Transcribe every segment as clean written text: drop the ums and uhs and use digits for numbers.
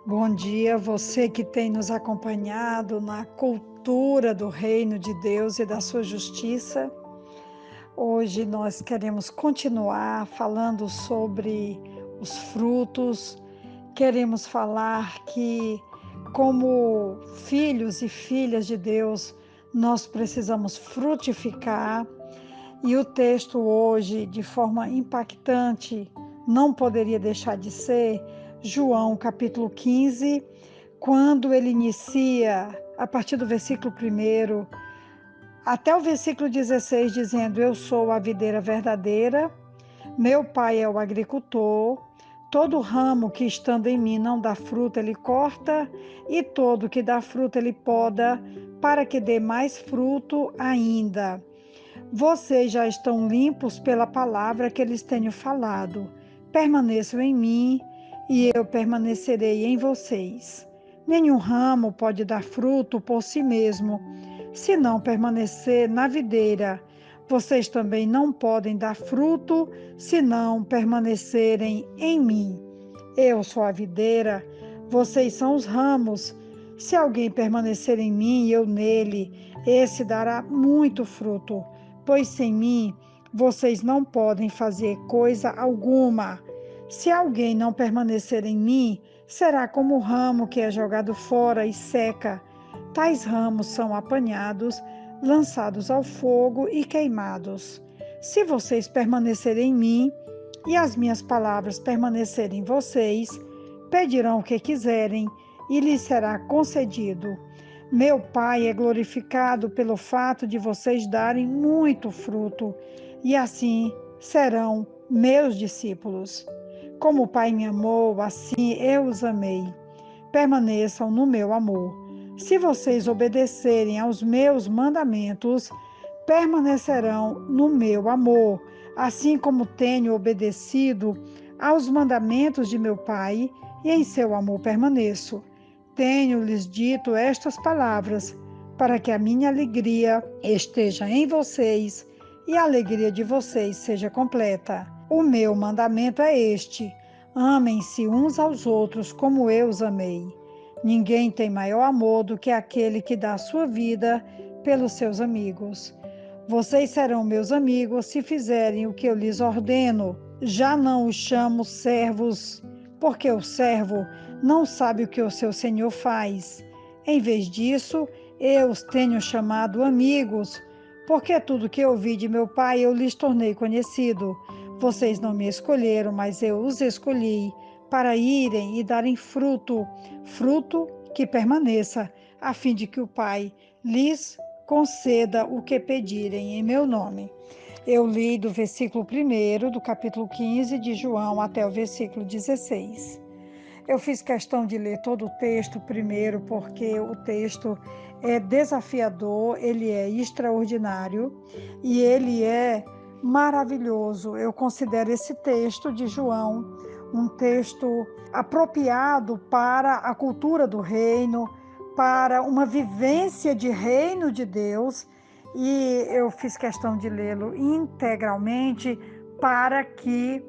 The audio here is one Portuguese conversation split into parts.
Bom dia, você que tem nos acompanhado na cultura do reino de Deus e da sua justiça. Hoje nós queremos continuar falando sobre os frutos. Queremos falar que, como filhos e filhas de Deus, nós precisamos frutificar. E o texto hoje, de forma impactante, não poderia deixar de ser João capítulo 15, quando ele inicia, a partir do versículo 1 até o versículo 16, dizendo: Eu sou a videira verdadeira, meu pai é o agricultor, todo ramo que estando em mim não dá fruta, ele corta, e todo que dá fruta, ele poda, para que dê mais fruto ainda. Vocês já estão limpos pela palavra que lhes tenho falado. Permaneçam em mim e eu permanecerei em vocês. Nenhum ramo pode dar fruto por si mesmo, se não permanecer na videira. Vocês também não podem dar fruto se não permanecerem em mim. Eu sou a videira, vocês são os ramos. Se alguém permanecer em mim e eu nele, esse dará muito fruto, pois sem mim vocês não podem fazer coisa alguma. Se alguém não permanecer em mim, será como o ramo que é jogado fora e seca. Tais ramos são apanhados, lançados ao fogo e queimados. Se vocês permanecerem em mim e as minhas palavras permanecerem em vocês, pedirão o que quiserem e lhes será concedido. Meu Pai é glorificado pelo fato de vocês darem muito fruto, e assim serão meus discípulos. Como o Pai me amou, assim eu os amei. Permaneçam no meu amor. Se vocês obedecerem aos meus mandamentos, permanecerão no meu amor, assim como tenho obedecido aos mandamentos de meu Pai, e em seu amor permaneço. Tenho-lhes dito estas palavras, para que a minha alegria esteja em vocês e a alegria de vocês seja completa. O meu mandamento é este: amem-se uns aos outros como eu os amei. Ninguém tem maior amor do que aquele que dá a sua vida pelos seus amigos. Vocês serão meus amigos se fizerem o que eu lhes ordeno. Já não os chamo servos, porque o servo não sabe o que o seu senhor faz. Em vez disso, eu os tenho chamado amigos, porque tudo que eu ouvi de meu Pai eu lhes tornei conhecido. Vocês não me escolheram, mas eu os escolhi para irem e darem fruto, fruto que permaneça, a fim de que o Pai lhes conceda o que pedirem em meu nome. Eu li do versículo 1 do capítulo 15 de João até o versículo 16. Eu fiz questão de ler todo o texto primeiro, porque o texto é desafiador, ele é extraordinário e ele é maravilhoso. Eu considero esse texto de João um texto apropriado para a cultura do reino, para uma vivência de reino de Deus, e eu fiz questão de lê-lo integralmente para que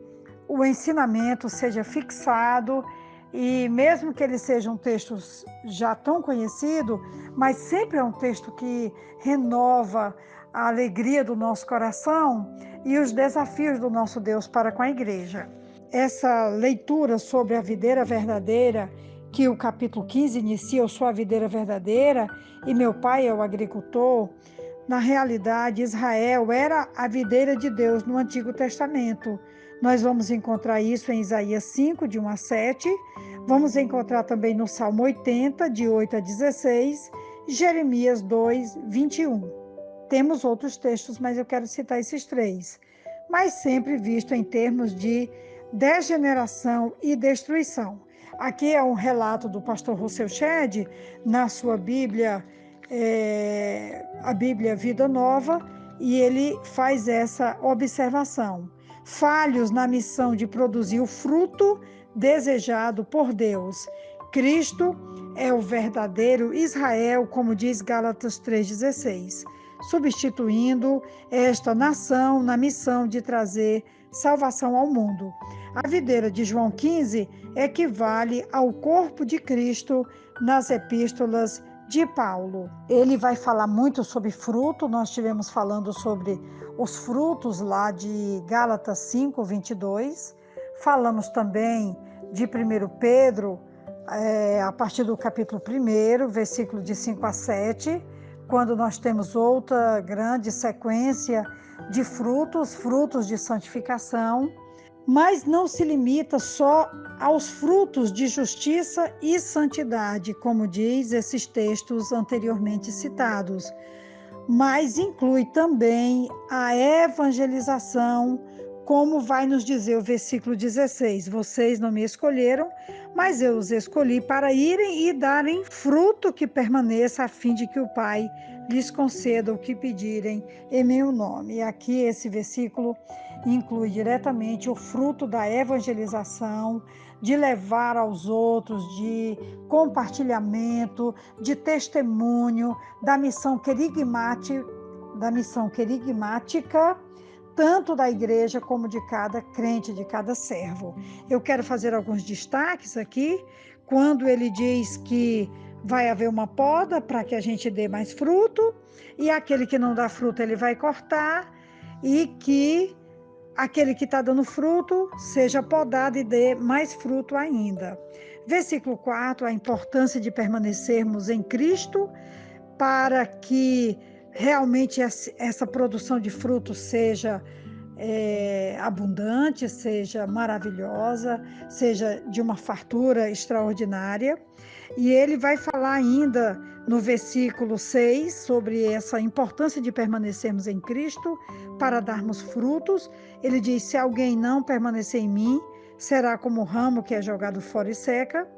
o ensinamento seja fixado. E mesmo que ele seja um texto já tão conhecido, mas sempre é um texto que renova a alegria do nosso coração e os desafios do nosso Deus para com a igreja. Essa leitura sobre a videira verdadeira, que o capítulo 15 inicia: Eu sou a videira verdadeira e meu pai é o agricultor. Na realidade, Israel era a videira de Deus no Antigo Testamento. Nós vamos encontrar isso em Isaías 5, de 1 a 7. Vamos encontrar também no Salmo 80, de 8 a 16, Jeremias 2, 21. Temos outros textos, mas eu quero citar esses três. Mas sempre visto em termos de degeneração e destruição. Aqui é um relato do pastor Rousseau Shedd, na sua Bíblia, a Bíblia Vida Nova, e ele faz essa observação. Falhos na missão de produzir o fruto desejado por Deus. Cristo é o verdadeiro Israel, como diz Gálatas 3,16, substituindo esta nação na missão de trazer salvação ao mundo. A videira de João 15 equivale ao corpo de Cristo nas epístolas de Paulo. Ele vai falar muito sobre fruto, nós estivemos falando sobre os frutos lá de Gálatas 5, 22. Falamos também de 1 Pedro, a partir do capítulo 1, versículo de 5 a 7, quando nós temos outra grande sequência de frutos de santificação, mas não se limita só aos frutos de justiça e santidade, como diz esses textos anteriormente citados, mas inclui também a evangelização, como vai nos dizer o versículo 16: vocês não me escolheram, mas eu os escolhi para irem e darem fruto que permaneça, a fim de que o Pai lhes conceda o que pedirem em meu nome. E aqui esse versículo inclui diretamente o fruto da evangelização, de levar aos outros, de compartilhamento, de testemunho, da missão querigmática, tanto da igreja como de cada crente, de cada servo. Eu quero fazer alguns destaques aqui, quando ele diz que vai haver uma poda para que a gente dê mais fruto, e aquele que não dá fruto ele vai cortar, e que aquele que está dando fruto seja podado e dê mais fruto ainda. Versículo 4, a importância de permanecermos em Cristo para que realmente essa produção de frutos seja abundante, seja maravilhosa, seja de uma fartura extraordinária. E ele vai falar ainda no versículo 6 sobre essa importância de permanecermos em Cristo para darmos frutos. Ele diz: se alguém não permanecer em mim, será como o ramo que é jogado fora e seca,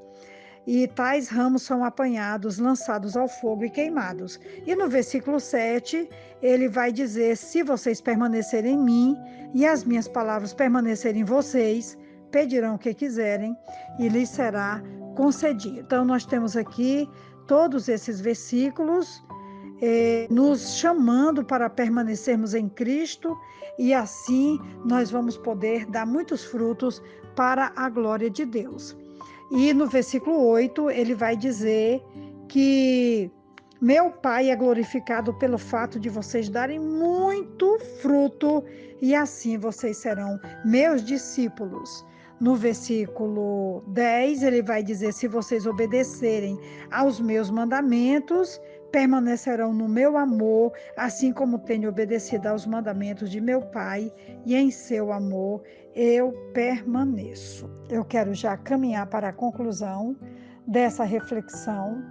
e tais ramos são apanhados, lançados ao fogo e queimados. E no versículo 7, ele vai dizer: se vocês permanecerem em mim e as minhas palavras permanecerem em vocês, pedirão o que quiserem e lhes será concedido. Então, nós temos aqui todos esses versículos nos chamando para permanecermos em Cristo, e assim nós vamos poder dar muitos frutos para a glória de Deus. E no versículo 8, ele vai dizer que meu Pai é glorificado pelo fato de vocês darem muito fruto, e assim vocês serão meus discípulos. No versículo 10, ele vai dizer: se vocês obedecerem aos meus mandamentos, permanecerão no meu amor, assim como tenho obedecido aos mandamentos de meu Pai, e em seu amor eu permaneço. Eu quero já caminhar para a conclusão dessa reflexão,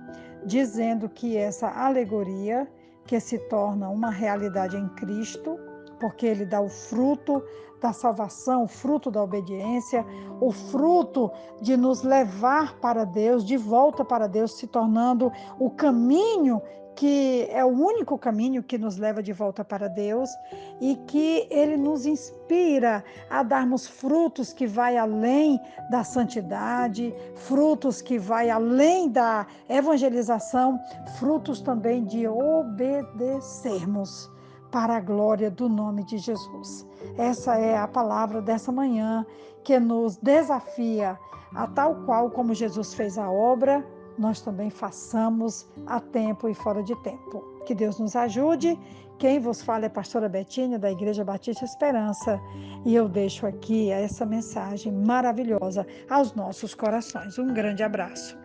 dizendo que essa alegoria, que se torna uma realidade em Cristo, porque ele dá o fruto da salvação, o fruto da obediência, o fruto de nos levar para Deus, de volta para Deus, se tornando o caminho que é o único caminho que nos leva de volta para Deus, e que ele nos inspira a darmos frutos que vai além da santidade, frutos que vai além da evangelização, frutos também de obedecermos para a glória do nome de Jesus. Essa é a palavra dessa manhã, que nos desafia a tal qual como Jesus fez a obra, nós também façamos a tempo e fora de tempo. Que Deus nos ajude. Quem vos fala é a pastora Betinha, da Igreja Batista Esperança, e eu deixo aqui essa mensagem maravilhosa aos nossos corações. Um grande abraço.